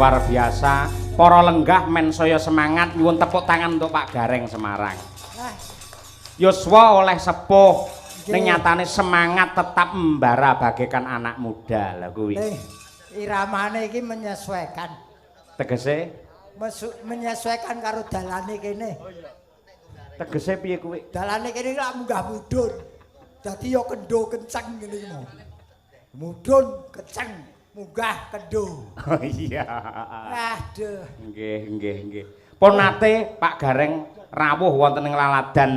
luar biasa. Para lenggah men saya semangat nyuwun tepuk tangan untuk Pak Gareng Semarang. Yuswa oleh sepuh ning nyatane semangat tetap membara bagaikan anak muda lha kuwi. Iramane iki menyesuaikan. Tegese menyesuaikan karo dalane kene. Tegese piye kuwi? Dalane kene lak munggah mudhun. Dadi ya kendo kenceng ngene iki mau. Mudhun kenceng, munggah kendo. Oh iya. Aduh. Nggih. Pun nate Pak Gareng rawuh wonten ing laladan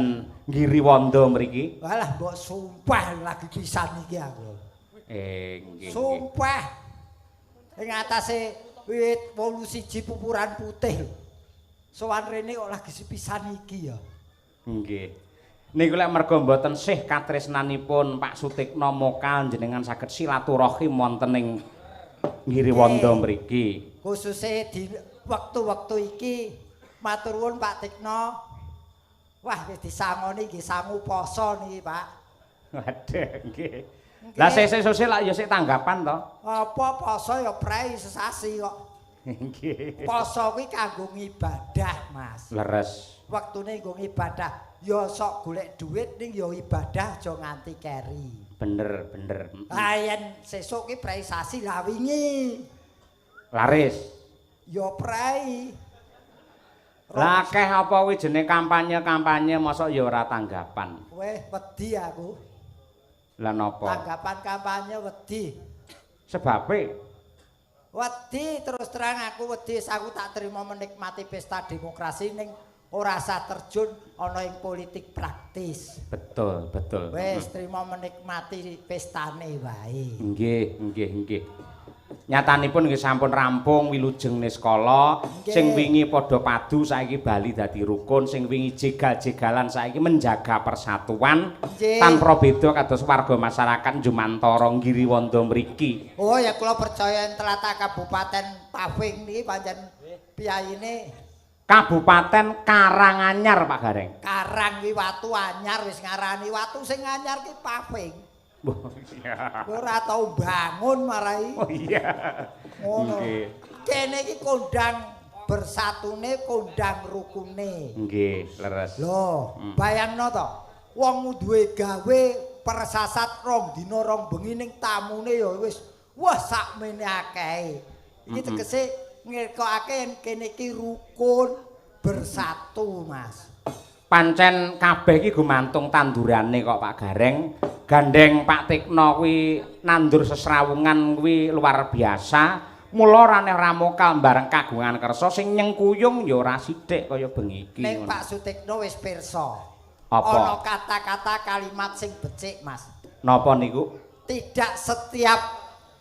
Giriwanda mriki. Walah mbok sumpah lagi pisan iki aku. Nggih. Sumpah. Ing atase wit 81 pupuran putih. Sowan rene kok lagi sepisan iki ya. Nggih. Niku lek merga mboten sih katresnanipun Pak Sutikna Mokal jenengan saged silaturahim wonten ing Giriwanda mriki. Khususe di wektu-wektu iki matur nuwun Pak Tikna. Wah wis disangoni nggih sangu poso niki, Pak. Waduh, nggih. Lah sesuk lak ya sik tanggapan to. Apa poso ya prei sesasi kok. Nggih. Poso kuwi kanggo ngibadah, Mas. Leres. Wektune nggo ngibadah. Ya sok golek duit ning ya ibadah aja nganti keri. Bener. Ah yen sesuk ki prei sasi lah wingi. Laris. Ya prei. Lah akeh apa kuwi jenenge kampanye mosok ya ora tanggapan. Weh wedi aku. Lah napa? Tanggapan kampanye wedi. Sebabe Wedi terus terang aku wedi aku tak terima menikmati pesta demokrasi ning ora usah terjun ana ing politik praktis. Betul. Wes terima menikmati pestane wae. Nggih. Nyatanipun nggih sampun rampung wilujeng niskala, sing wingi padha padu saiki bali dadi rukun, sing wingi jegal-jegalan saiki menjaga persatuan tanpa beda kados warga masyarakat Jumantara Giriwanda mriki. Oh ya kula percaya Tlatah Kabupaten Paving niki pancen piyayine Kabupaten Karanganyar Pak Gareng. Karang ki watu anyar wis ngarani watu sing anyar ki Paving. Oh iya. Ora tau bangun marai. Oh iya. Nggih. Kene iki kondang bersatune kondang rukune. Nggih, leres. Loh, bayangno to. Wong duwe gawe persasat rong dina rong bengi ning tamune ya wis wah sakmene akehe. Iki tegese ngekokake kene iki rukun bersatu, Mas. Pancen kabeh iki gumantung tandurane kok Pak Gareng. Gandeng Pak Tikna kuwi nandur sesrawungan kuwi luar biasa. Mula raneh ramokal bareng kagungan kersa sing nyengkuyung ya ora sithik kaya bengi iki. Nek Pak Sutikna wis pirsa. Apa? Ana kata-kata kalimat sing becik, Mas. Napa niku? Tidak setiap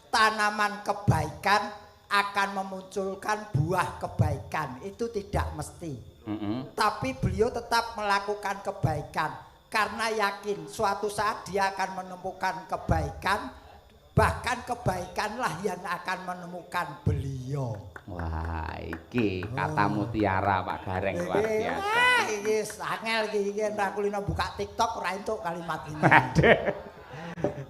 tanaman kebaikan akan memunculkan buah kebaikan. Itu tidak mesti. Tapi beliau tetap melakukan kebaikan. Karena yakin suatu saat dia akan menemukan kebaikan, bahkan kebaikanlah yang akan menemukan beliau. Wah, iki kata mutiara Pak Gareng luar biasa. Iki angel iki nek kulino buka TikTok ora entuk kalimat ini. Aduh.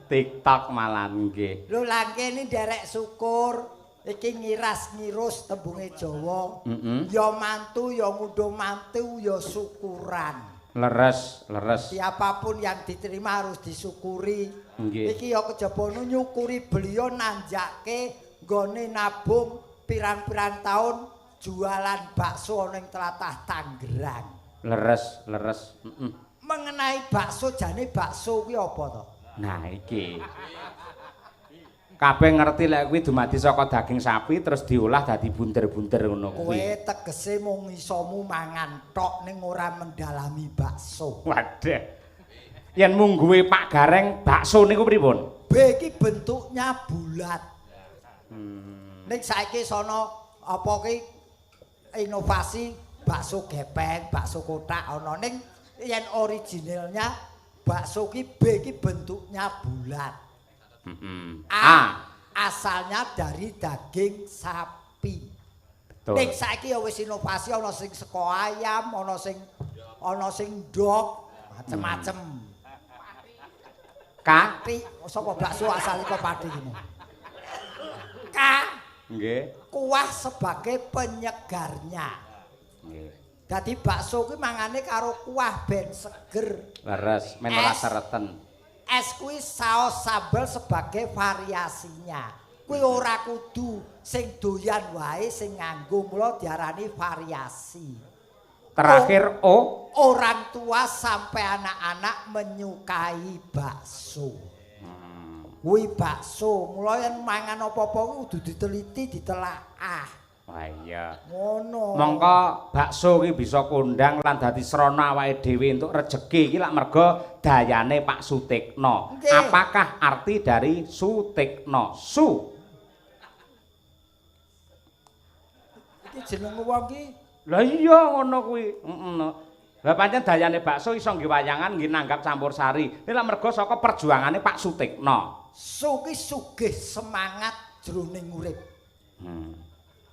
TikTok malah nggih. Lho langkene derek syukur iki ngiras-ngirus tembunge Jawa. Ya mantu, ya ngundung mantu, ya syukuran. Leres. Siapapun yang diterima harus disyukuri. Nggih. Iki ya kejaba nyukuri beliau nanjake nggone nabung pirang-pirang tahun jualan bakso ning Tlatah Tangerang. Leres. Mengenai bakso jane bakso kuwi apa to? Nah iki. Kabeh ngerti lek kuwi dumadi saka daging sapi terus diolah dadi bunder-bunder ngono kuwi. Kowe tegese mung isomu mangan tok ning ora mendalami bakso. Waduh. Yen mungguhe Pak Gareng bakso niku pripun? B iki bentuknya bulat. Ning saiki sono apa ki inovasi bakso gepeng, bakso kotak ana ning yen originalnya bakso ki B ki bentuknya bulat. Asalnya dari daging sapi. Ning saiki ya wis inovasi ana sing saka ayam, ana sing dog, macem-macem. Pati, sapa bakso asal kok pati ngono. Nggih. Kuah sebagai penyegarnya. Nggih. Dadi bakso kuwi mangane karo kuah ben seger. Leres, men ora sereten. Es kuwi saos sambel sebagai variasinya. Kuwi ora kudu sing doyan wae sing nganggo, mula diarani variasi. Terakhir orang tua sampai anak-anak menyukai bakso. Kuwi bakso, mula yen mangan apa-apa kudu diteliti, ditelaah. Wah iya. Ngono. Mongko bakso iki bisa kondang lan dadi srana awake dhewe entuk rejeki iki lak merga dayane Pak Sutikna. Okay. Apakah arti dari Sutikna? Iki jeneng wong iki. Lah iya ngono kuwi. Heeh. Lah pancen dayane bakso iso nggih wayangan nggih nanggap campursari. Iki lak merga saka perjuangane Pak Sutikna. Su ki sugih semangat jroning urip.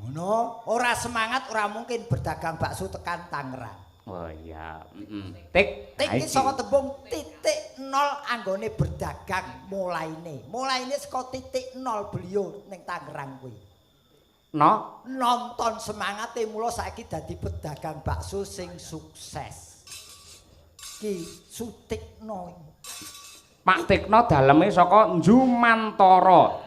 Ngono, ora semangat ora mungkin berdagang bakso tekan Tangerang. Oh iya, Tik. Tik iki saka tembung titik nol anggone berdagang mulaine. Mulaine saka titik nol beliau ning Tangerang kuwi. No, Nonton semangate mula saiki dadi pedagang bakso sing sukses. Ki Sutikna. Pak Tikna daleme saka Njumantara.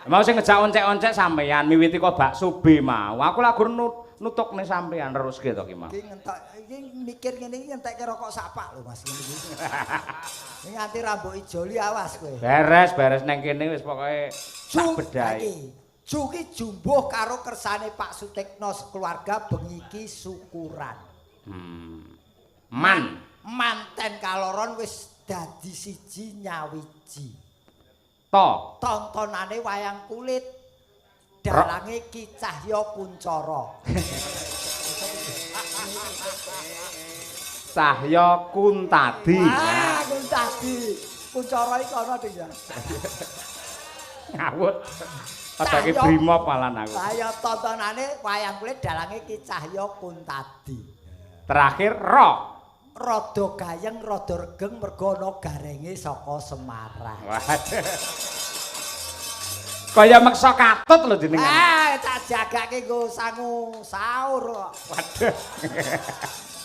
Mau sing ngejak oncek-oncek sampean miwiti kok bakso B mau. Aku lak gur nutukne sampean teruske to ki mau. Iki ngentok iki mikir ngene iki ngentekke rokok sapak lho Mas ngene iki. Ini nganti rambut ijoli awas kowe. Beres neng kene wis pokoke sak bedhae. Juki jumbuh karo kersane Pak Sutikna sekeluarga bengi iki syukuran. Manten kaloron wis dadi siji nyawiji. Tontonane wayang kulit dalange Ki Cahya Kuncara. Cahya Kuntadi. Ah, Kuntadi. Kuncara iki ana Dik ya. Ngawut. Padake brimob malan aku. Saya tontonane wayang kulit dalange Ki Cahya Kuntadi. Terakhir Rada gayeng rada regeng mergo ana garenge saka Semarang. Waduh. Kaya meksa katut lho jenengan. Tak jagake nggo sangu sahur kok. Waduh.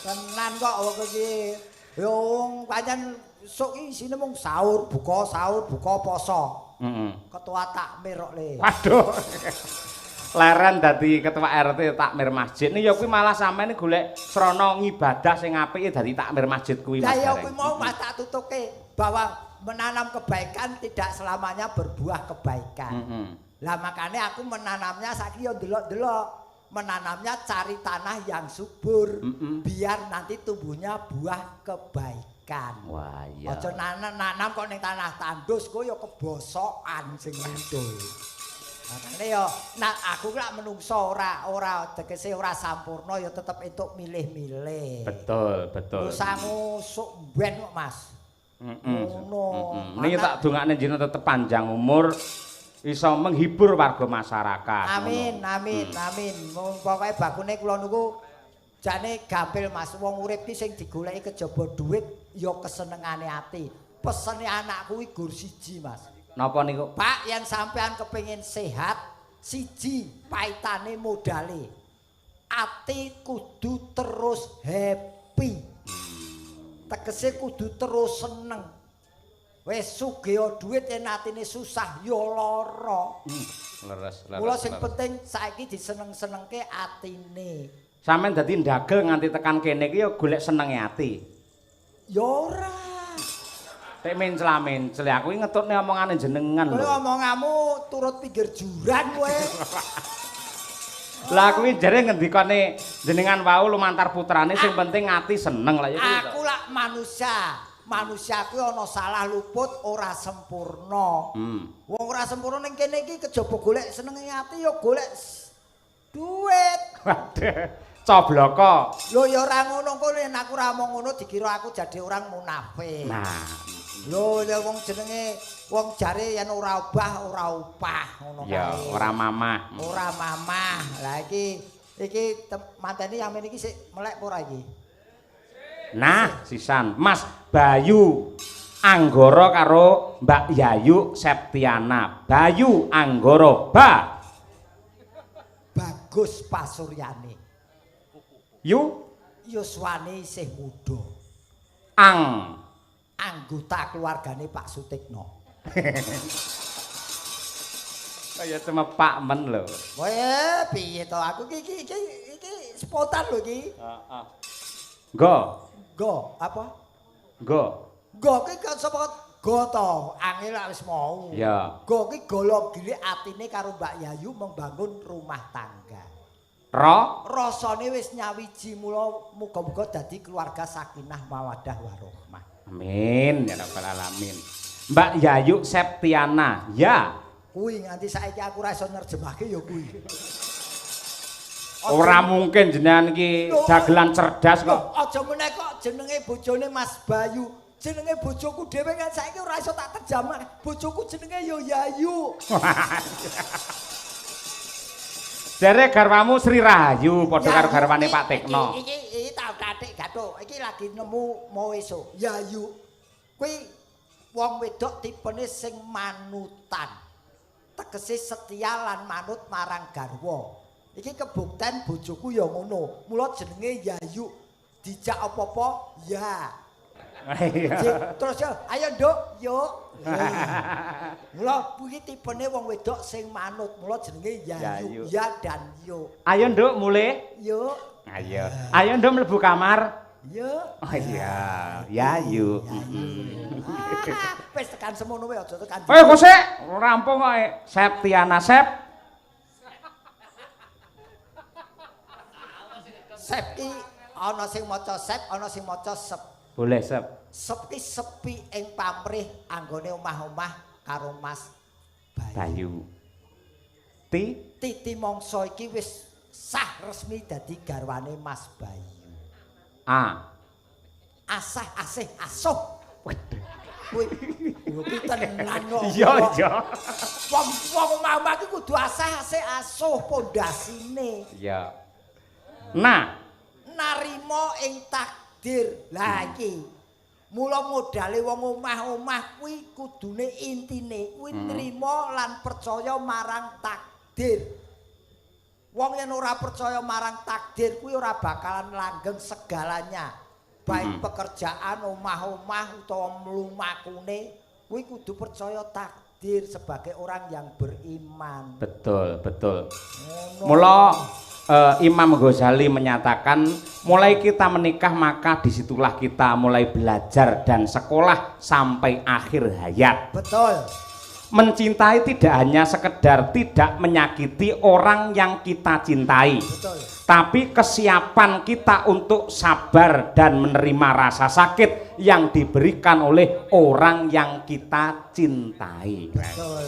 Tenan kok wong iki. Ya wong pancen sok iki isine mung sahur, buka poso. Ketua takmir kok le. Waduh. Leren dadi ketua RT takmir masjid. Nih ya kuwi malah sampeyan golek srana ngibadah sing apik dadi takmir masjid kuwi. Lah ya kuwi mau Mas tak tutuke bahwa menanam kebaikan tidak selamanya berbuah kebaikan. Lah makanya aku menanamnya saiki ya delok-delok. Menanamnya cari tanah yang subur biar nanti tumbuhnya buah kebaikan. Wah iya. Aja nanam kok ning tanah tandus kok ya kebosokan sing muntul. Makane ya aku lak menungso ora tegese ora sampurna ya tetep entuk milih-milih. Betul. Sangu sok ben kok Mas. Ngono. Niki tak dongakne jenengan tetep panjang umur iso menghibur warga masyarakat. Amin. Pokoke bakune kula niku jane gampil Mas, wong urip ki sing digoleki kejaba dhuwit ya kesenengane ati. Pesene anakku kuwi gur siji Mas. Napa niku? Pak, yen sampean kepengin sehat, siji paitane modale. Ati kudu terus happy. Tegese kudu terus seneng. Wis sugih dhuwit yen atine susah ya lara. Leres. Mula sing penting saiki diseneng-senengke atine. Sampeyan dadi ndagel nganti tekan kene iki ya golek senenge ati. Ya ora. Tek mencla-mencl aku iki ngetutne omongane jenengan lho. Kowe omonganmu turut pinggir jurang kowe. Lah kuwi jare ngendikane jenengan wau lumantar putrane sing penting ati seneng lah ya kuwi. Aku lak manusia. Manusia kuwi ana salah luput ora sempurna. Wong ora sempurna ning kene iki kejaba golek senenge ati ya golek duit. Waduh, cobloko. Lho ya ora ngono kok yen aku ora omong ngono dikira aku jadi orang munafik. Nah, lho ya wong jenenge wong jare yen ora obah ora upah ngono kae. ya ora mamah. Ora mamah. Lah iki manteni yamin iki sik melek apa ora iki? Nah, sisan Mas Bayu Anggara karo Mbak Yayu Septiana Bayu Anggoro Ba Bagus Pasuryani. Yuswane isih muda. Anggota keluargane Pak Sutikno. Kaya cuma Pak Men lho. Weh, piye to aku iki spontan lho iki. Heeh. Apa? Go ki kan sapa go to, angel wis mau. Ya. Go ki golo gili atine karo Mbak Yayu membangun rumah tangga. Rasane wis nyawiji mula muga-muga dadi keluarga sakinah mawaddah warahmah. Amin ya rabbal alamin. Mbak Yayu Septiana, ya. Kuwi nganti saiki aku ora iso nerjemahke ya kuwi. Ora mungkin jenengan iki dagelan cerdas kok. Aja meneh kok jenenge bojone Mas Bayu. Jenenge bojoku dhewe kan saiki ora iso tak terjemah. Bojoku jenenge yo Yayu. Jare garwamu Sri Rahayu padha karo garwane Pak Tekno. Iki tak tatik gathuk. Iki lagi nemu mau esuk. Yayu. Kuwi wong wedok tipene sing manutan. Tegese setia lan manut marang garwa. Iki kebukten bojoku ya ngono. Mula jenenge Yayu. Dijak apa-apa ya. Terus ya, ayo Nduk, yuk. Mula kuwi tipene wong wedok sing manut. Mula jenenge Yayu. Ya dan yo. Ayo Nduk mulih. Yuk. Ayo. Ayo Nduk mlebu kamar. Yuk. Oh iya, Yayu. Wis tekan semono wae aja tekan. Kok sik rampung kok Septiana Sep. Sep ki ana sing maca Sep, ana sing maca Sep. Boleh Sep. Sep ki sepi ing pamrih anggone omah-omah karo Mas Bayu. Titi mangsa iki wis sah resmi dadi garwane Mas Bayu. Asah asih asuh. Kuwi tenan kok. Iya. Wong omah iki kudu asah asih asuh pondasine. Iya. Narima ing takdir. Lah iki. Mula modale wong omah-omah kuwi kudune intine kuwi nrimo lan percaya marang takdir. Wong yen ora percaya marang takdir kuwi ora bakalan langgeng segalanya. Baik pekerjaan, omah-omah utawa mlumakune kuwi kudu percaya takdir sebagai orang yang beriman. Betul. Mula Imam Ghazali menyatakan mulai kita menikah maka disitulah kita mulai belajar dan sekolah sampai akhir hayat. Betul. Mencintai tidak hanya sekedar tidak menyakiti orang yang kita cintai. Betul. Tapi kesiapan kita untuk sabar dan menerima rasa sakit yang diberikan oleh orang yang kita cintai. Betul.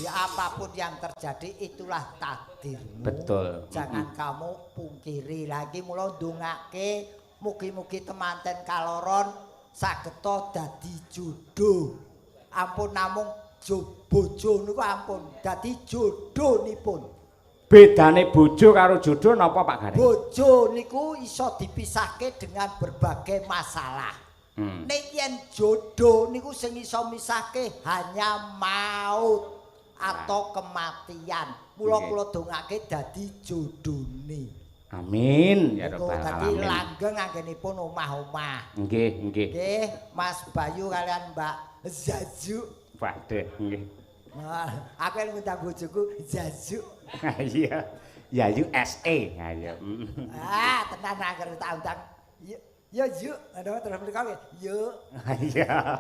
Ya apapun yang terjadi itulah takdirmu. Betul. Jangan kamu pungkiri lagi mula ndongake mugi-mugi temanten kaloron sageta dadi jodoh. Ampun namung bojo niku ampun dadi jodohnipun. Bedane bojo karo jodoh napa Pak Garing? Bojo niku iso dipisahke dengan berbagai masalah. Nek yen jodoh niku sing iso misahke hanya maut atau kematian. Mula kula dongake dadi jodone. Amin ya rabbal alamin. Dadi alamin. langgeng anggenipun omah-omah. Nggih. Nggih, Mas Bayu kalian Mbak Zazu. Waduh, nggih. Aku yang minta bojoku Zazu. Iya. Yayu SE. Ayo. Tenan agar tak undang. Ya yuk, ada terus mriko yuk. Iya.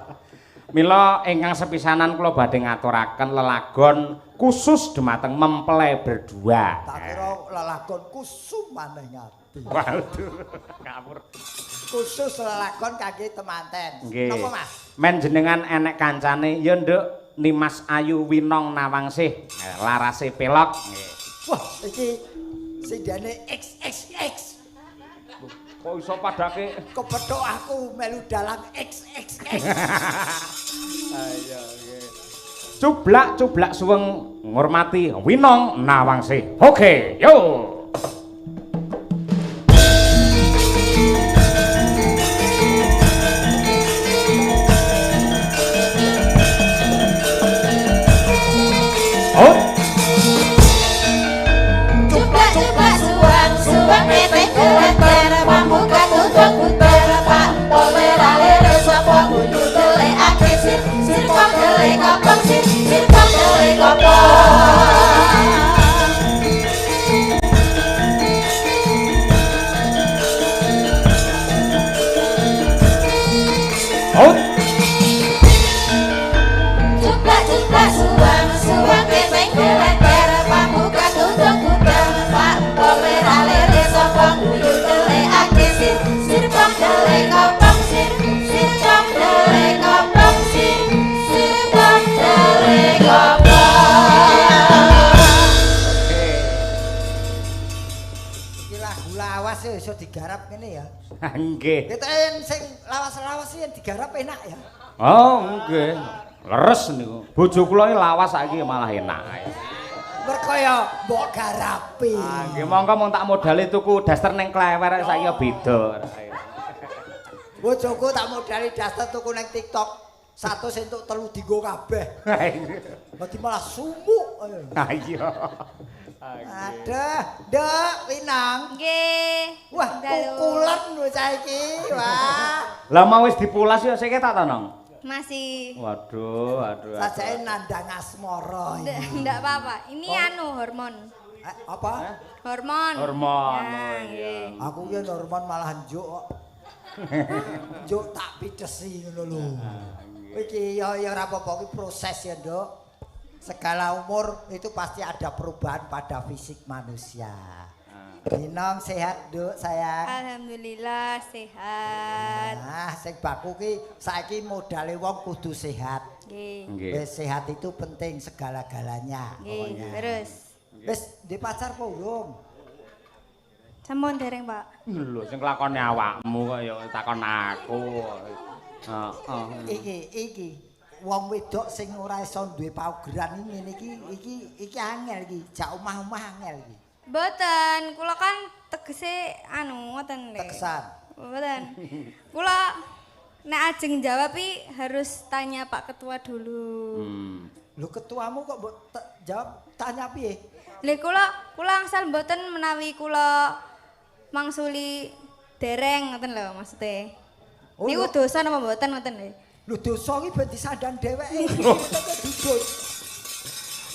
Mila ingkang sepisanan kula badhe ngaturaken lelagon khusus dumateng mempelai berdua. Tak kira lelagon kusum maneh ngati. Waduh, ngawur. Khusus lelagon kangge temanten. Napa Mas? Men jenengan enek kancane ya Nduk Nimas Ayu Winong Nawangsih, larase pelok. Wah, iki sindane XXX. Kok iso padake kepethuk aku melu dalang XXX. Ayo nggih. Cublak suweng ngurmati Winong Nawangsih. Oke, yo. digarap ngene ya. Nggih. Kita sing lawas-lawas yang digarap enak ya. Oh, nggih. Leres niku. Bojo kula iki lawas saiki malah enak. Mergo ya mbok garapi. Ah, nggih monggo mung tak modali tuku daster ning klewer saiki beda. Bojoku tak modali daster tuku ning TikTok. 100 entuk 3 dienggo kabeh. Dadi malah sumuk. Ha iya. Aduh, Nduk, Winang. Nggih. Wah, kukulan lho saiki. Wah. Lah mau wis dipulas ya sik tak tonong. Masih. Waduh. Sajake nandang asmara iki. Ndak apa-apa. Ini anu hormon. Apa? Hormon. Hormon. Nah, nggih. Aku ki hormon malah njuk kok. Njuk tak pitesi ngono lho. Iki ya ora apa-apa iki proses ya, Nduk. Segala umur itu pasti ada perubahan pada fisik manusia. Dinong sehat, Nduk, sayang. Alhamdulillah sehat. Nah, sing baku ki saiki modale wong kudu sehat. Nggih. Wis sehat itu penting segala-galanya. Nggih, terus. Wis di pacar apa urung? Sampun dereng, Pak. Lho sing lakone awakmu kok ya takon aku. Iki wong wedok sing ora iso duwe paugeran ngene iki angel iki, jak omah-omah angel iki. Mboten, kula kan tegese anu ngoten lho. Tegesan. Mboten. Kula nek ajeng jawab harus tanya Pak Ketua dulu. Lho ketuamu kok mbok jawab tanya piye? Lha kula angsal mboten menawi kula mangsuli dereng ngoten lho maksude. Oh, Niku dosa napa mboten ngoten lho. Lho dosa iki ben disandan dheweke.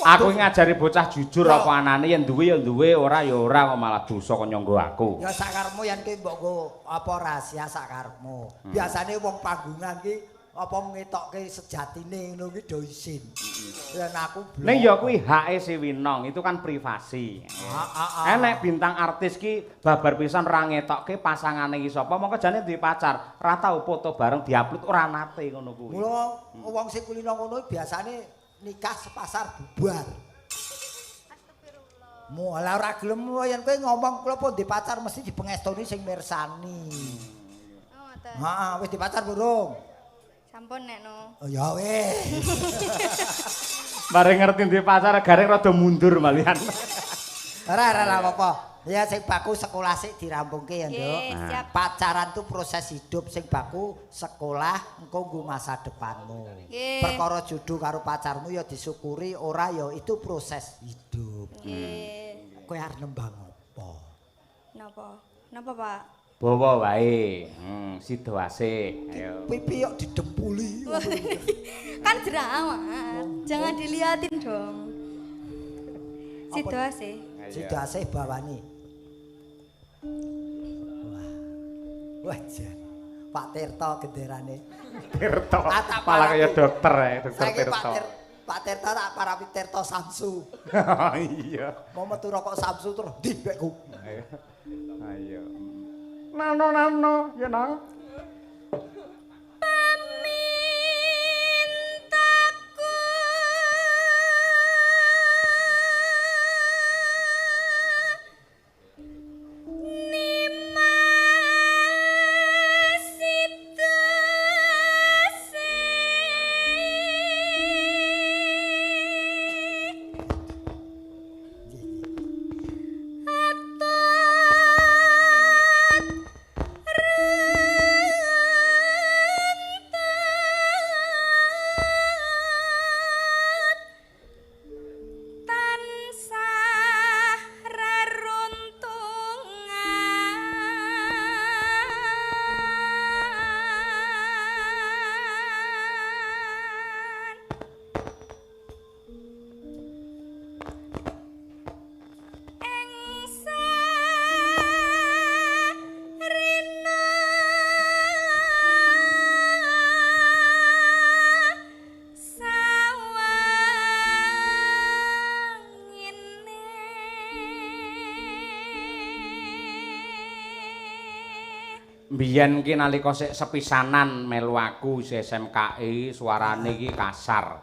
Aku ngajari bocah jujur apa anane yen duwe ya duwe, ora ya ora kok malah dosa kok nyanggo aku. Ya sakarepmu yen ki mbok nggo apa rahasia sakarepmu. Biasane wong panggungan ki apa ngetokke sejatine ngono ki do isin. Yen aku blok. Ning ya kuwi hake si Winong, itu kan privasi. Nek bintang artis ki babar pisan ra ngetokke pasangane iki sapa, mongko jane duwe pacar, ra tau foto bareng diupload ora nate ngono kuwi. Mula wong sing kulino ngono biasane nikah sepasar bubar. Mulah ora gelem yen kowe ngomong kula pun di pacar mesti dipengestoni sing mirsani. Oh, ngoten. Heeh, wis di pacar burung. Sampun nek no. Oh ya wis. Bareng ngerti duwe pacar gareng rada mundur malian. Ora apa-apa. Ya sing baku sekolah sik dirampungke ya, Nduk. Nggih, siap. Pacaran tuh proses hidup sing baku sekolah engko nggo masa depanmu. Nggih. Perkara jodoh karo pacarmu ya disyukuri, ora ya itu proses hidup. Nggih. Kowe arep nembang apa? Napa? Napa, Pak? Bawa wae. Sida asik. Ayo. Pipi kok didempuli. Kan jerawat. Jangan diliatin dong. Sido sih. Sudah asih bawani. Wah, jan. Pak Tirto genderane. Tirto. Tak Malah kaya dokter ya, dokter Saiki Tirto. Pak Tirto tak parapi Tirto Samsu. Iya. Mau metu rokok Samsu terus di bekku. Ayo. Ayo. Nano, ya nang. Biyen ki nalika sik sepisanan melu aku isih SMKI, suarane iki kasar.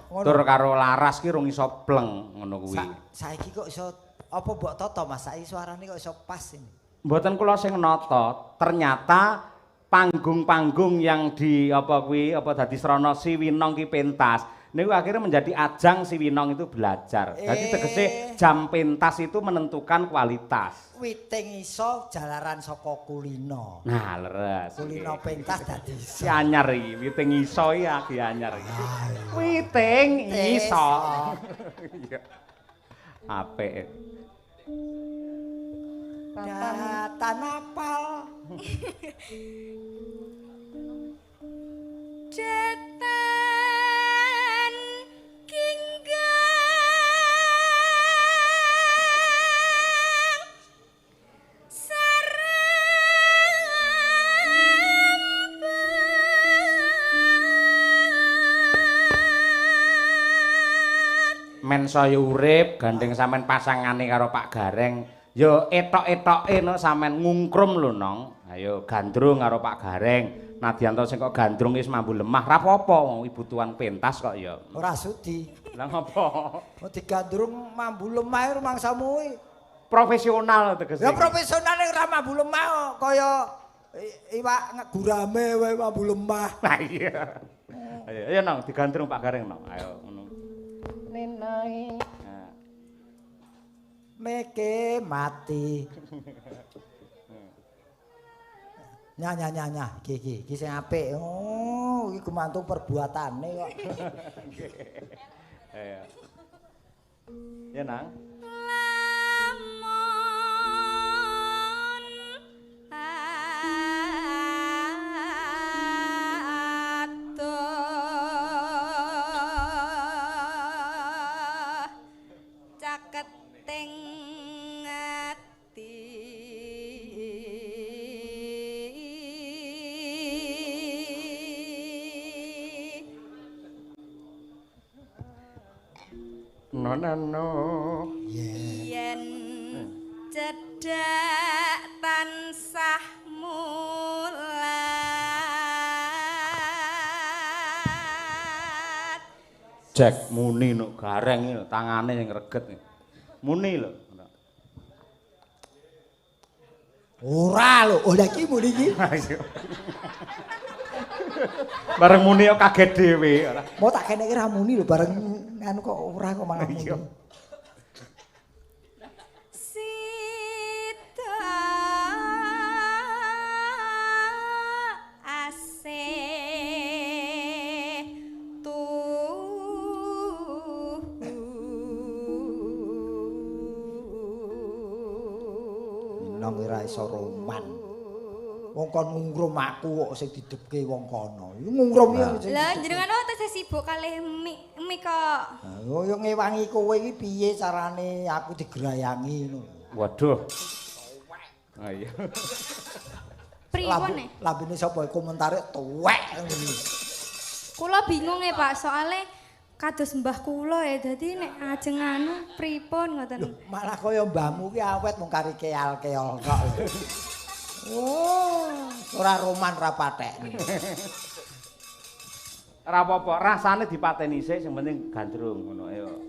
Tur karo Laras ki rung iso pleng ngono kuwi. Saiki kok iso apa mbok toto Mas saiki suarane kok iso pas ini. Mboten kula sing nata, ternyata panggung-panggung yang di apa dadi Srana Siwinong ki pentas niku akhirnya menjadi ajang Siwinong itu belajar. Jadi tegese jam pentas itu menentukan kualitas. Witing iso jalaran saka kulino. Nah, leres. Kulino pentas dadi si anyar iki, witing iso iki anyar iki. Witing iso. Iya. Apik. Datan apal. Datan kinggang men saya urip gandeng sampean pasangane karo Pak Gareng ya etok-etoke no sampean ngungkrum lho nong ayo gandrung karo Pak Gareng nadyanto sing kok gandrung wis mambu lemah ra apa-apa ibu tuan pentas kok ya Ora sudi. Lah ngopo Mau digandrung mambu lemah rumangsamu iki. Profesional tegese Ya profesional ora mambu lemah kaya iwak gurame wae mambu lemah. Lah iya ayo nong digandrung Pak Gareng nong ayo ngono Nenai. Meke mati. Nya iki sing apik. Oh, iki gumantung perbuatane kok. Ayo. Ya nang. No. Yen cedhak tansah mulat. Jack muni no Gareng iki tangane sing reget. Muni lho. Ora lho, oh lagi muni iki. Bareng muni kok kaget dhewe. Mau tak kene iki ra muni lho bareng anu kok ora kok malah muni. Sita asih Nang ora iso roman. Wong kon ngungrum aku kok sing didepke wong kono. Iku ngungrum iki. Lah jenengan kok tesih sibuk kalih mik kok. Yo ngewangi kowe iki piye carane aku digerayangi ngono. Waduh. Ah iya. Pripun e? Lambene sapa komentare tuwek ngono. Kula bingung ya Pak, soalnya kados mbah kula ya, dadi nek ajeng anu pripun ngoten. Malah kaya mbahmu ki awet mung kari keal-keol kok. Oh, ora roman ra patek. Ora apa-apa, rasane dipateni sik sing penting gandrung ngono ayo.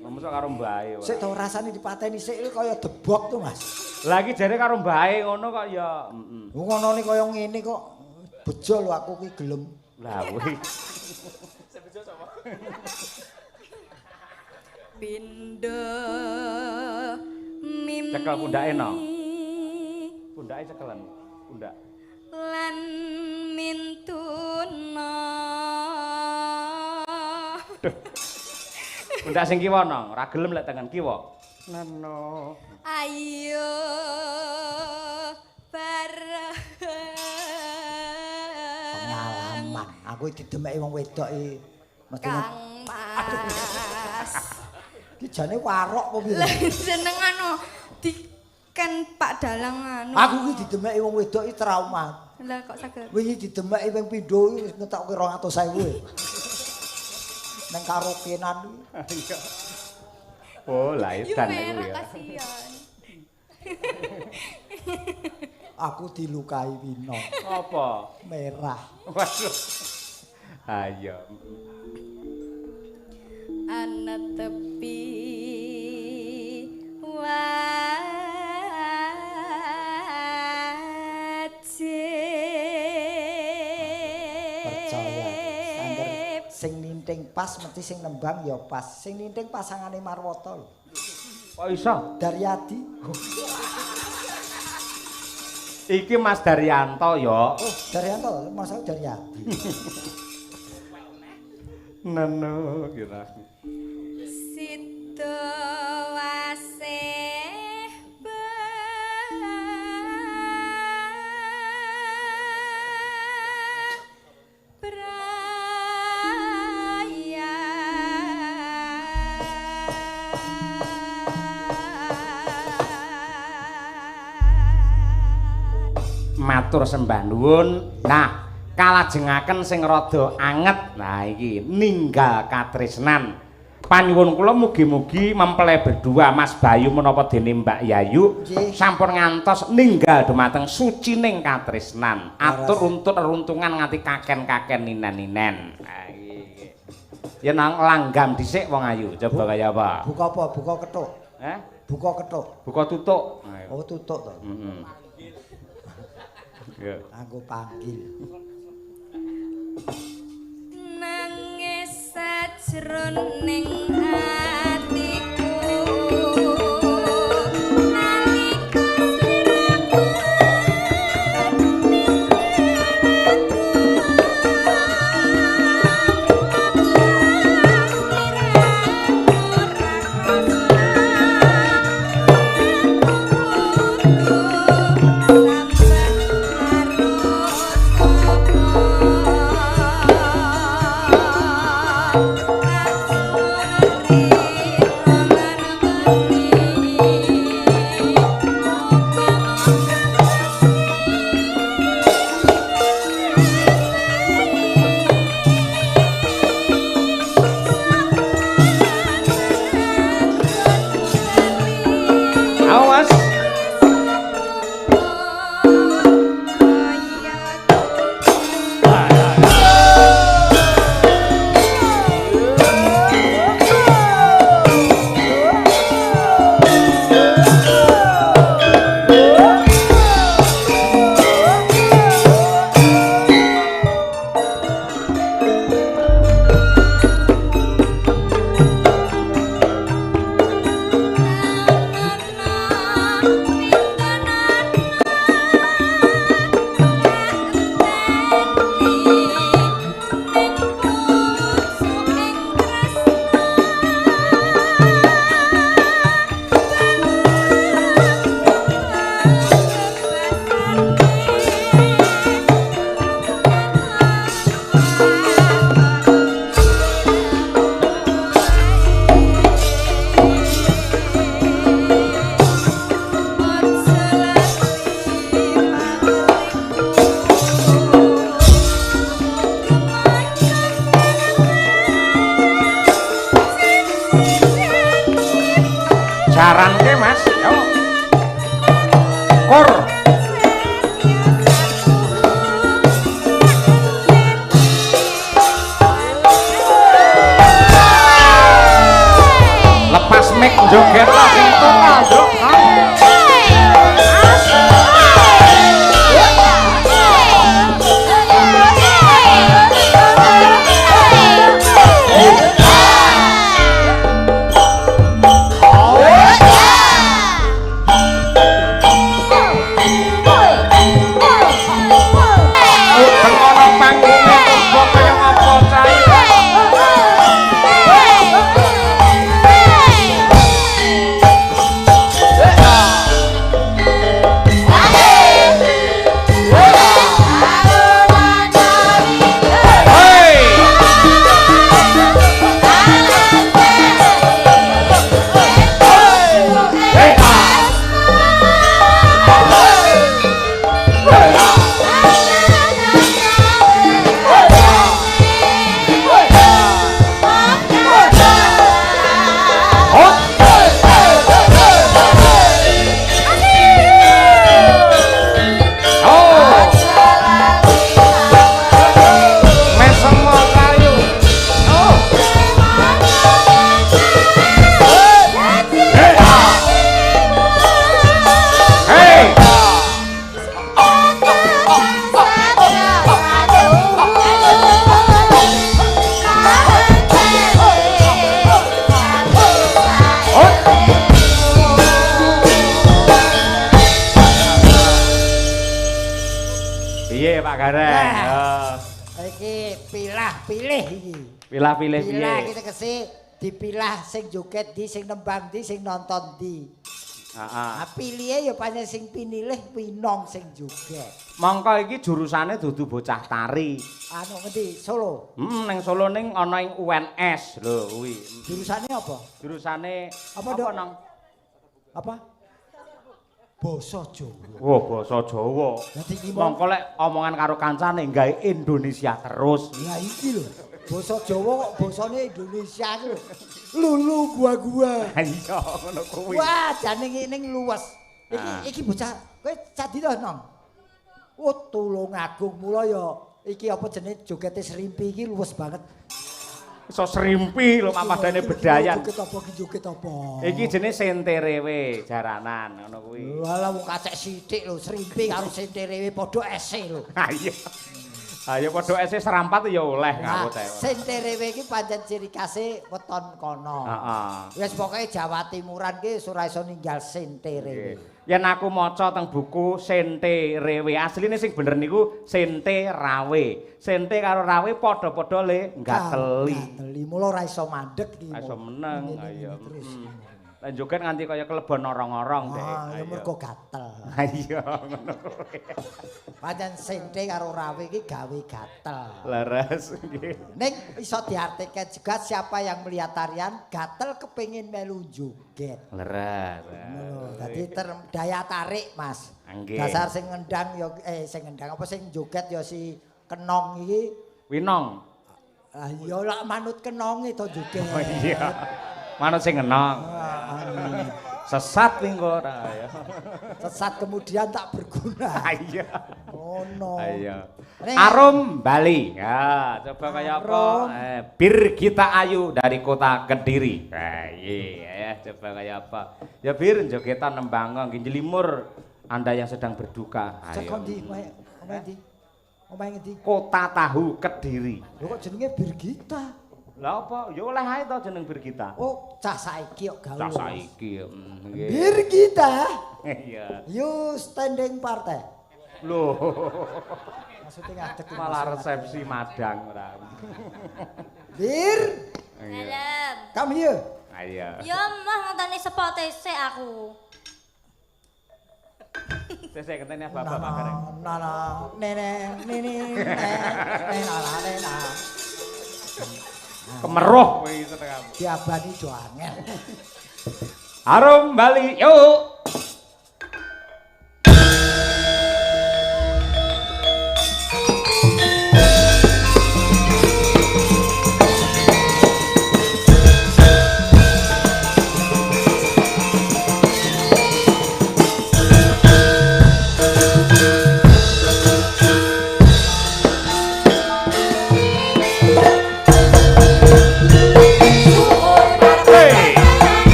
Mosok karo mbahe wae. Sik to rasane dipateni sik kaya debok to, Mas. Lah iki jare karo mbahe ngono kok ya, heeh. Ngonone kaya ngene kok bejo lho aku ki gelem. Lah kuwi. Sebejo sapa? Pindha mimpi. Cekel pundake no. Pundake cekelan, pundak. Lan mintuna. Pundak sing kiwa no, ora gelem lek tangan kiwa. Nano. Ayo bareng. Pengalaman. Aku didemeki wong wedok iki mesti Kang Mas. iki jane warok apa piye? Lah jenengan kan Pak Dalang anu. Aku ki didemeki wong wedok iki trauma. Lah kok saged. Wingi didemeki ping pindho iki wis ngetokke 200.000. Nang karaokean iki. Oh, lah edan iku ya. Kasihan. Aku dilukai Wino. Apa? Merah. Waduh. Ayo. Ana tepi Sing ninting pas mesti sing nembang ya pas. Sing ninting pasangane Marwata lho. Kok iso? Daryadi. Iki Mas Daryanto ya. Oh, Daryanto, masa Daryadi. Neno kira. Sito wasih matur sembah nuwun. Nah, kalajengaken sing rada anget. Nah, iki ninggal katresnan. Panyuwun kula mugi-mugi mempelai berdua Mas Bayu menapa dene Mbak Yayu sampun ngantos ninggal dumateng sucining katresnan. Atur untut runtungan nganti kaken-kaken ninen-ninen. Nah, iki. Ya nang langgam dhisik wong ayu. Coba kaya apa? Buka apa? Buka kethuk. Buka kethuk. Buka tutuk. Oh, tutuk to. Heeh. Ya. Aku panggil. nangis sajroning atiku nalika sliramu Awas. Jaranke Mas, yo. Kur. Lepas mic joget lah sing total, Nduk. iki. Pilah-pilih piye? Pilah iki tegese dipilah sing joget di, sing nembang di, sing nonton di. Heeh. Nah, pilih ya pancen sing pinilih winong sing joget. Mongko iki jurusane dudu bocah tari. Anu ngendi? Solo. Ning Solo ning ana ing UNS lho kuwi. Jurusane apa? Jurusane Apa, Dok? nang? Apa? Basa Jawa. Oh, basa Jawa. Dadi iki Mongko lek omongan karo kancane gawe Indonesia terus. ya iki lho. Basa Jawa kok basane Indonesia iki lho. Lulu gua. Iya, ngono kuwi. Wah, jane ngene luwes. Iki bocah kowe cadi to, Nom? Oh, tulung agung mula ya iki apa jenenge jogete Srimpi iki luwes banget. Iso Srimpi lho pamadane bedayan. Joget apa? Iki jenenge senterewe jaranan ngono kuwi. Walah wong kacek sithik lho, Srimpi karo senterewe padha ese lho. Ayo. Ayo padha ese serampat ya oleh Nah, ngaku teh. senterewe iki pancen ciri khase weton kono. Heeh. Wis pokoke Jawa Timuran ki ora iso ninggal senterewe. Yen aku maca teng buku Sente Rewe, asline sing bener niku Sente Rawe. Sente karo Rawe padha-padha le gateli. Gateli mula ora iso mandeg iki. Iso meneng, ayo. Terus. Lan joget nganti kaya kelebon orong-orong deh. Ah, ya mergo gatel. Ayo ngono kuwi. Pancen Sente karo Rawe iki gawe gatel. Leres nggih. Ning iso diartikan juga siapa yang melihat tarian gatel kepengin melu joget. Leres. Dadi daya tarik, Mas. Nggih. Dasar sing ngendang ya sing ngendang apa sing joget ya si Kenong iki. Winong. Ah ya lak manut Kenonge to joget. Oh iya. Manut sing enong. Sesat ning ora ya. Sesat kemudian tak berguna. Iya. Ngono. Ayo. Ning- Arum Bali. Ya, coba kayak apa? Arum. Bir Gita Ayu dari kota Kediri. Iya, ya, coba kayak apa? Ya Bir jogetan nembang nggih jelimur Anda yang sedang berduka. Cekon Ayo. ndi omahe ndi? Omahe ngendi? Kota Tahu Kediri. Lho kok jenenge Birgita? Lah apa? Ya oleh ae to jeneng Bir Gita. Oh, cah saiki kok gaul. Cah saiki. Nggih. Birgita. Iya. You standing partai. Loh. Maksudnya ngadeg Malah resepsi madang ora. Bir, Iya. Dalam. come here. Ayo. Ya mah ngonteni sepote sik aku. Saya ketene bapak makareng. Nana, nene, nena. Kemeruh kowe iki setengah. Diabani jo angel. Harum Bali, yuk.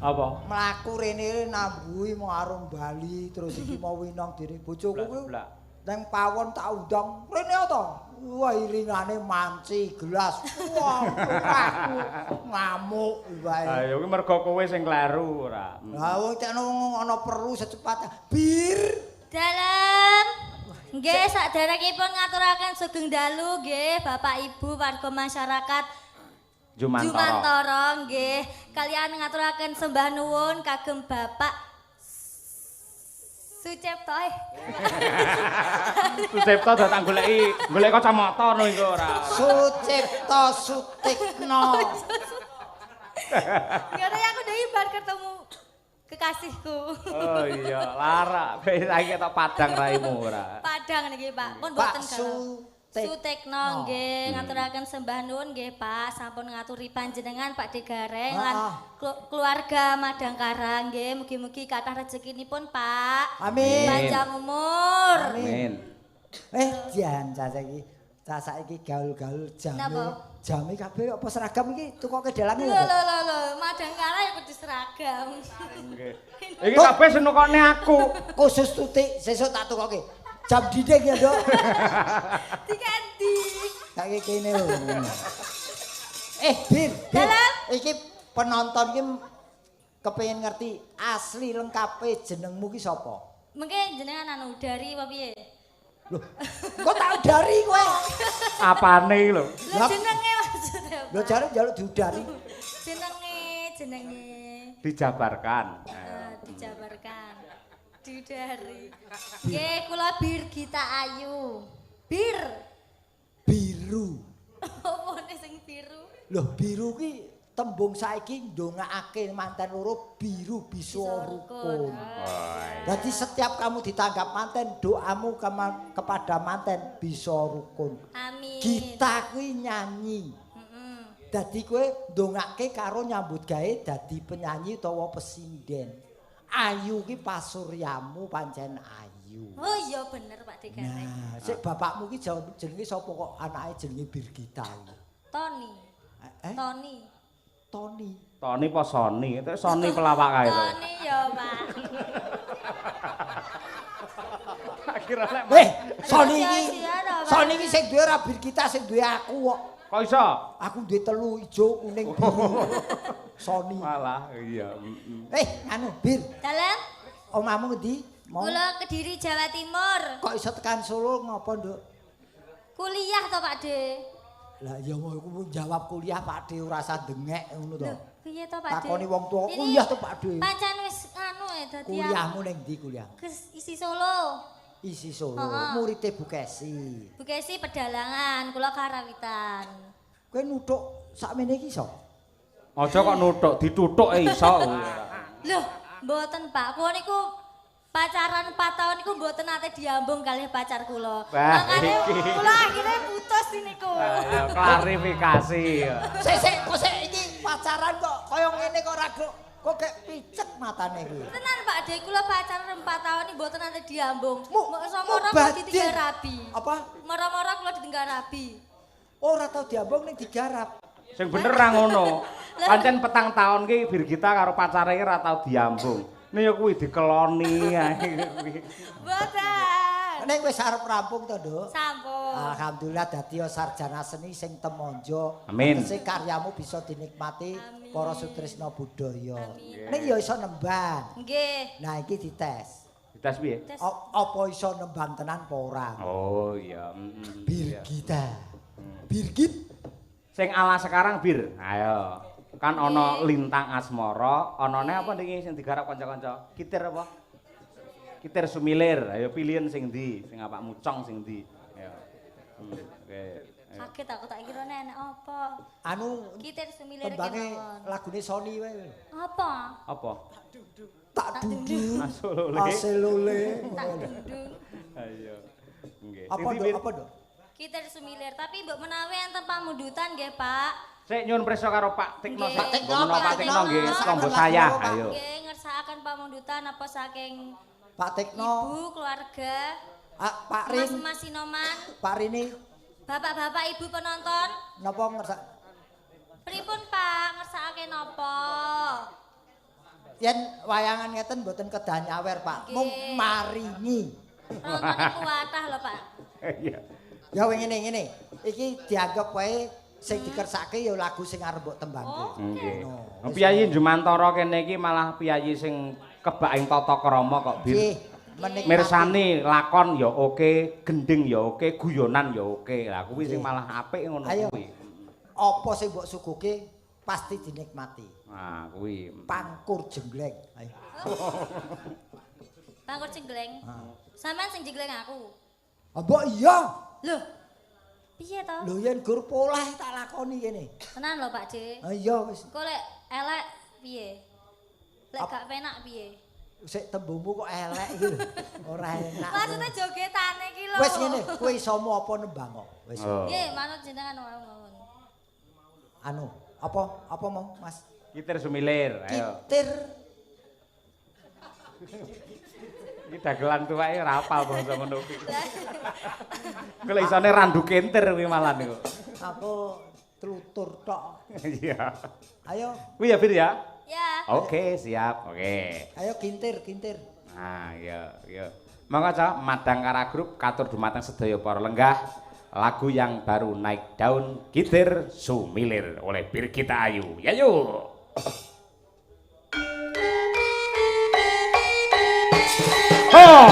Apa? Mlaku rene nambuhi mau Arum Bali terus iki mau Winong dene bojoku kuwi. Nang pawon tak undang rene to. Wah iringane manci gelas. Wah aku ngamuk wae. Ayo kuwi mergo kowe sing kleru ora. Lah wong tekno ana perlu secepatnya. Bir. Dalam. Nggih, saderengipun ngaturaken sugeng dalu nggih Bapak Ibu warga masyarakat Jumantara nggih. Kalian ngaturaken sembah nuwun kagem Bapak Sucipto. Sucipto datang golek kacamata no iku ora. Sucipto Sutikno. Ngene aku dhewe bar ketemu kekasihku. Oh iya, Lara. Saiki tok Padang raimu ora. Padang niki, Pak. Pun Pak boten galau. Sutekno nggih ngaturaken sembah nuwun nggih Pak, sampun ngaturi panjenengan Pak Degareng lan keluarga Madangkarang nggih, mugi-mugi kathah rezekinipun Pak. Amin. Panjang umur. Amin. Jan saiki. Saiki gaul-gaul Napa? jame kabeh apa seragam iki tukoke dalane. Lho, Madangkarang ya kudu seragam. Nggih. Iki kabeh senukane aku. Khusus tutik sesuk tak tukoke. Jam didik ya, Dok. Diganti. Kayak kene lho. Bir. Dalam? Iki penonton iki kepengin ngerti asli lengkape jenengmu ki sapa? Mungkin jenengan anu dari apa piye? Loh, kok tak dari kowe? Apane iki lho? Lho jenenge maksudnya. Lho jare njaluk diudari. Jenenge. Dijabarkan. Dijabarkan. Didari. Nggih, kula Birgita Ayu. Biru. Apa sing biru? Loh, biru ki tembung saiki ndongakake manten loro biru bisa rukun. Jadi setiap kamu ditanggap manten, doamu kepada manten bisa rukun. Amin. Kita kuwi nyanyi. Dadi kowe ndongake karo nyambut gawe dadi penyanyi utawa pesinden. Ayu ki pasuryamu pancen ayu. Oh iya bener Pak Degareng. Nah, sik bapakmu ki jenenge sapa kok anake jenenge Birgita iki? Tony. Tony. Tony apa Sony? Itu Sony pelawak kae to. Tony ya, Pak. Kira lek Sony iki. Sia-sia to, Pak. Sony iki sing duwe ora Birgita sing duwe aku kok. kok iso? Aku duwe telu ijo, kuning, biru. Sony. Malah iya. Anu Bir, Dalam? omahmu ngendi? Mau Kula Kediri Jawa Timur. kok iso tekan Solo ngopo, Nduk? Kuliah to Pak De. Lah ya mau aku jawab kuliah Pak De ora usah dengek ngono to. Lho, piye to Pak De? Takoni wong tuwa Ini kuliah to Pak De. Pancen wis anu dadi Kuliahmu ning ndi kuliah? isi Solo. Isi Solo, Heeh. muridé Bu Kesi. Bu Kesi pedalangan, kula karawitan. Kowe nuthuk sakmene iki iso? Aja kok nuthuk, dituthuk iso. Loh, mboten Pak. Kula niku pacaran 4 tahun niku mboten nate diambung kalih pacar kula. Wah, Makane iki. kula akhirnya putus niku. Ayo klarifikasi. Sik iki pacaran kok kaya ngene kok ora kok kayak picek matane kuwi. Tenan Pak De, kula pacaran 4 tahun iki mboten nate diambung. Mu- Moro-moro mu kula badhe. ditinggal rabi. Apa? Moro-moro kula ditinggal rabi. Ora tau diambung ning digarap. Sing bener ra ngono. Pancen petang taun ki Birgita karo pacare ki ora tau diambung. Nih ya kuwi dikeloni ae kuwi. Mboten. Ning wis arep rampung to, Nduk. Sampun. Alhamdulillah dadi sarjana seni sing temonjo. Amin. Tegese karyamu bisa dinikmati Amin. para sutresna budaya. Amin. Ning ya iso nembang. Nggih. Nah iki dites. Dites piye? Tes. Apa iso nembang tenan apa ora? Oh iya. Birgita. Birgit. Sing ala sekarang Bir. Ayo. Kan ana Lintang Asmara, anane apa niki sing digarap kanca-kanca? Kitir apa? Kitir Sumilir. Ayo pilihan sing ndi? Sing apa mucong sing ndi? Ayo. Oke. Kaget aku tak kira enek apa. Anu Kitir Sumilir tembange kemawon. lagune Sony wae. Apa? Apa? Tak dudung. Asolole. Aselole. Tak dundung. Ayo. Nggih. Apa Sing ndi, Nduk? Bir? Apa Nduk? Kitir Sumilir, tapi mbok menawi enten pamundutan nggih, Pak. Sik nyuwun prisa karo Pak Tikno. Nggih. Pak Tikno, Tikno, Pak Pak Tikno Tikno. nggih, Ngersakaken kombo lagu saya. Pak. Ayo. Nggih, ngersakaken pamundutan apa saking Pak Tekno, ibu, keluarga, Pak Rin, Mas Sinoman, Pak Rini, bapak-bapak, ibu penonton. napa ngersak? Pripun, Pak? Ngersakake napa? Yen wayangan ngeten mboten kedah nyawer, Pak. Mung Nggih. maringi. Nontone kuwatah lho, Pak. Iya. Ya ngene. Iki dianggap wae sing dikersake ya lagu sing arep mbok tembangke. Oh. Nggih. No. Piyayi Jumantara kene iki malah piyayi sing kebak ing tata krama kok, Bir. Nggih, menikmati. Mirsani lakon ya oke, gending ya oke, guyonan ya oke. Lah kuwi sing Nggih. malah apik ngono Ayo. kuwi. Apa sing mbok suguhke pasti dinikmati. Nah, kuwi. Pangkur jengleng. Ayo. Bangkur cengleng. Sampeyan sing jengleng aku. Mbok iya. Loh. Piye to? Lho yen gur polah tak lakoni kene. Tenan lho, Pak D. Ah iya wis. Kok lek elek piye? Lek gak penak piye? Sik tembungmu kok elek iki lho. Ora enak. Maksudnya jogetane iki lho. Wis ngene, kowe iso apa nembang kok. Wis. Nggih, manut jenengan mawon. Anu, apa mau Mas? Kitir Sumilir, ayo. Kitir. Iki dagelan tuweke ora apal bangsa ngono kuwi. Kuwi lek isane randu kentir kuwi malah niku. Aku tlutur tok. Iya. Ayo. Kuwi ya Bir ya? Ya. Oke, siap. Oke. Ayo kintir. Nah, iya. Monggo Cak, Madangkara Group katur dumateng sedaya para lenggah. Lagu yang baru naik daun Kitir Sumilir oleh Birgita Ayu. Ya yuk. Oh.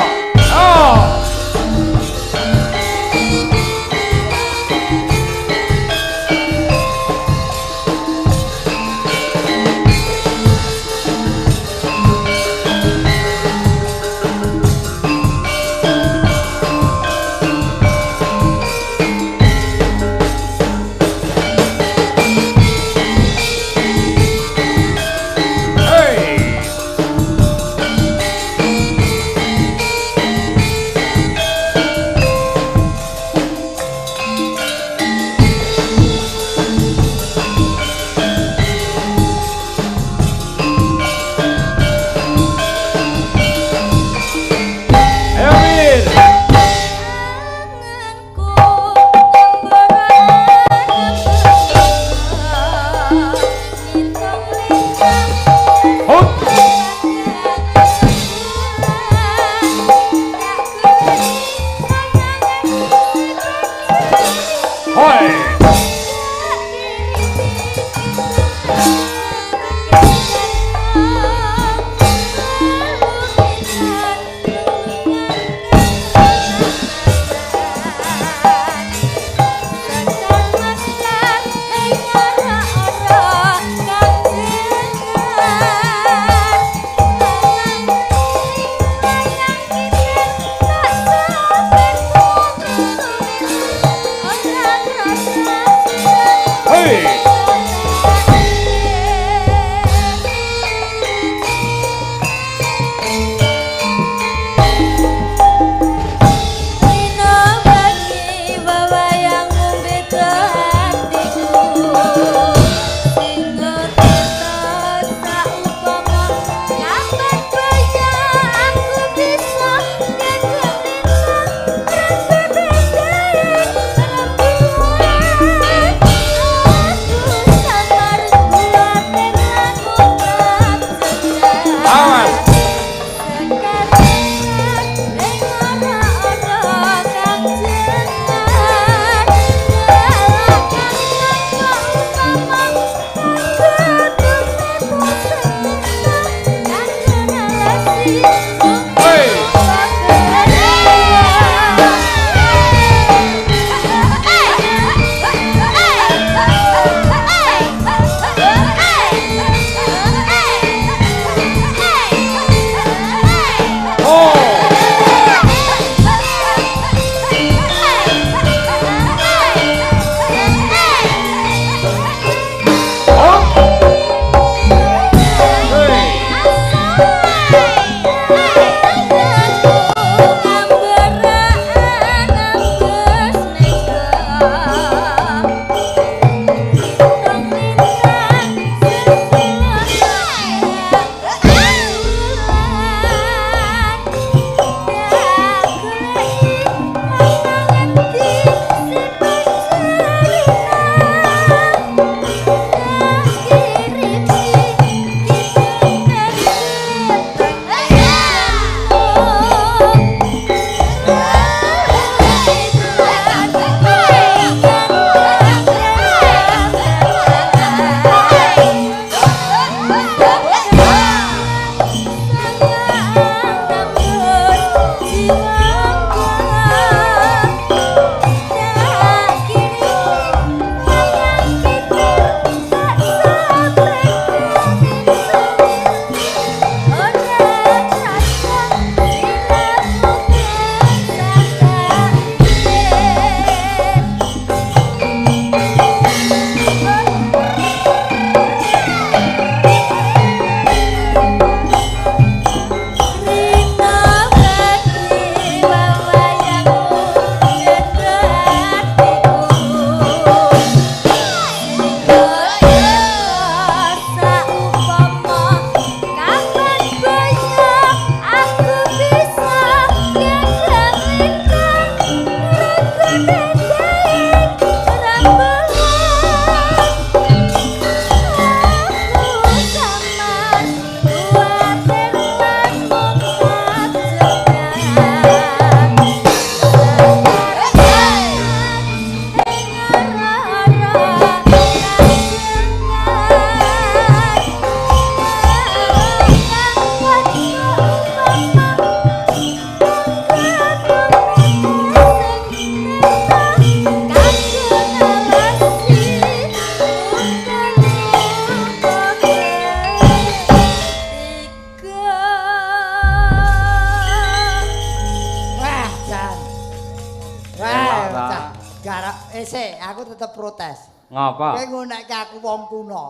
sik, aku tetep protes. Ngapa? Kowe ngonekke aku wong kuno.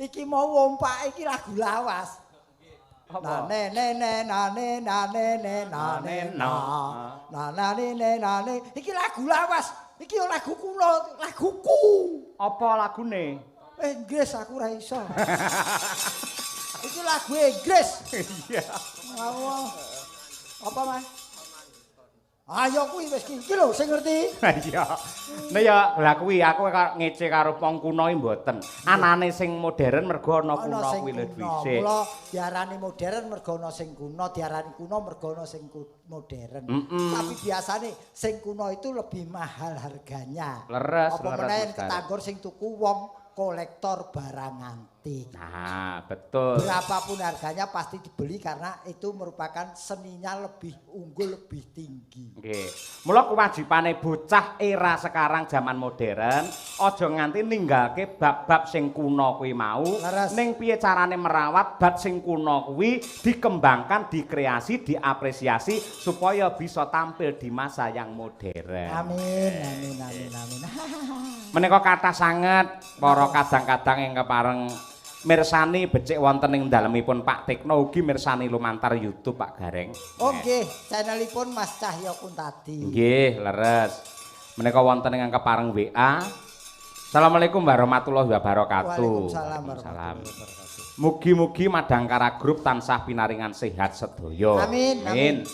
Iki mau wompak iki lagu lawas. Apa? Nane. Iki lagu lawas. Iki yo lagu kuno, laguku. Apa lagune? Inggris aku ora iso. Iki lagu Inggris. Iya. Apa, Mas? Ayo kuwi wis iki lho sing ngerti. Iya. Nek ya lah kuwi aku ngece karo wong kuno iki mboten. Anane sing modern mergo ana kuno kuwi lho dhisik. Mula diarani modern mergo ana sing kuno, diarani kuno mergo ana sing modern. Tapi biasane sing kuno itu lebih mahal harganya. Leres, apa meneh ketanggor sing tuku wong kolektor barang antik. Nah, betul. Berapapun harganya pasti dibeli karena itu merupakan seninya lebih unggul, lebih tinggi. Nggih. Mula kewajibane bocah era sekarang zaman modern aja nganti ninggalke bab-bab sing kuno kuwi mau. Ning piye carane merawat bab sing kuno kuwi dikembangkan, dikreasi, diapresiasi supaya bisa tampil di masa yang modern. Amin. Menika kathah sanget para kadang-kadang ing kepareng mirsani becik wonten ing dalemipun Pak Tekno ugi mirsani lumantar YouTube Pak Gareng. Oh nggih, channelipun Mas Cahya Kuntadi. Nggih, leres. Menika wonten ing kepareng WA. Assalamualaikum warahmatullahi wabarakatuh. Waalaikumsalam. Mugi-mugi Madangkara Grup tansah pinaringan sehat sedaya. Amin.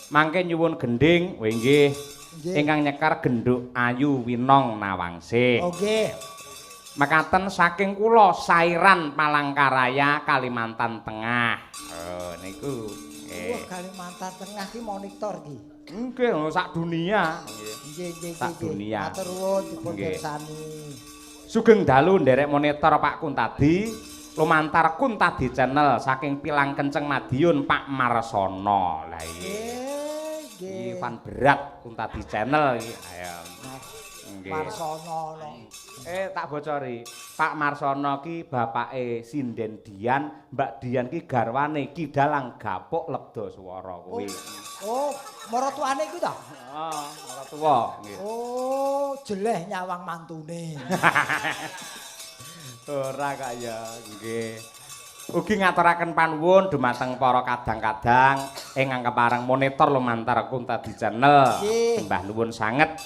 Mangke nyuwun gending, nggih. Ingkang nyekar genduk ayu winong nawangse. Nggih. Mekaten saking kula Sairan Palangkaraya Kalimantan Tengah. Oh niku. Wah Kalimantan Tengah ki monitor ki. Nggih, sak dunia. Nggih. Sak dunia. Matur nuwun dipun pirsani. Sugeng dalu nderek monitor Pak Kuntadi, lumantar Kuntadi Channel saking Pilang Kenceng Madiun Pak Marsono. Lah iki. Iki fan berat Kuntadi Channel iki. Ayo. Nggih. Marsono. Tak bocori. Pak Marsono ki bapake Sinden Dian, Mbak Dian ki garwane Ki Dalang Gapuk Lebda Swara kuwi. Oh, maratuane iku ta? Heeh, maratua nggih. Oh, jeleh nyawang mantune. Ora kaya nggih. Ugi ngaturaken panuwun dumateng para kadang-kadang ingkang kepareng monitor lumantar Kuntadi Channel. Sembah nuwun sanget.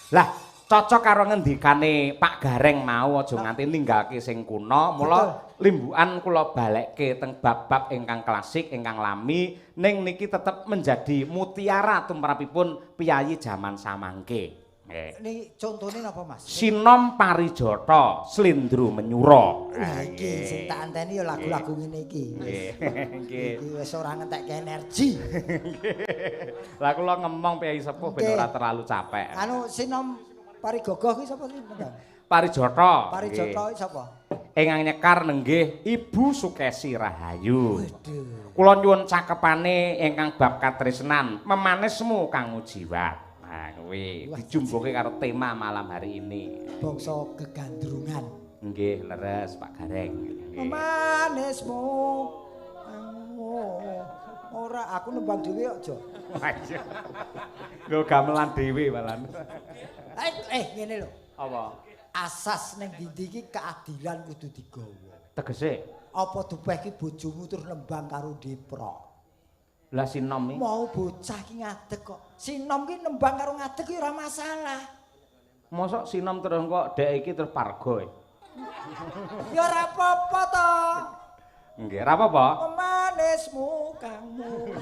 Lah, cocok karo ngendikane Pak Gareng mau aja nganti ninggalke sing kuno. Mula limbukan kula balekke teng bab-bab ingkang klasik, ingkang lami ning niki tetep menjadi mutiara tumrapipun piyayi jaman samangke. Ini contohnya apa Mas? Sinom Parijata, Slendro Menyura. Iki sing tak anteni ya lagu-lagu ngene iki. Nggih. Iki wis ora ngentekke energi. Lah kula ngomong piyayi sepuh ben ora terlalu capek. Anu Sinom Parigogoh ki sapa sih? Parijata. Parijata sapa? Ingkang nyekar nenggih Ibu Sukesi Rahayu. Kula nyuwun cakepane ingkang bab katresnan, memanismu kang ujiwat. Nah, kuwi dijumbuke karo tema malam hari ini. Bangsa kegandrungan. Nggih, leres Pak Gareng. Manismu. Ora aku nembang dhewe kok, Jo. Lho gamelan dhewe malan. Ngene lho. Apa? Asas ning ndi iki keadilan kudu digawa. Tegese apa dupehke bojomu terus nembang karo Depro? Lah Sinom iki mau bocah ki ngadeg kok. Sinom ki nembang karo ngadeg ki ora masalah. Mosok Sinom terus kok dek iki terus pargo. Ya ora apa-apa to. Nggih, ora apa-apa. Manismu kangmu.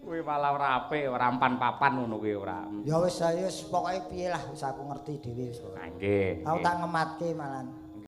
Kuwi malah ora apik, ora ampan-papan ngono kuwi ora. Ya wis pokoke piye lah wis aku ngerti dhewe wis. Nggih. Aku tak ngematke malan.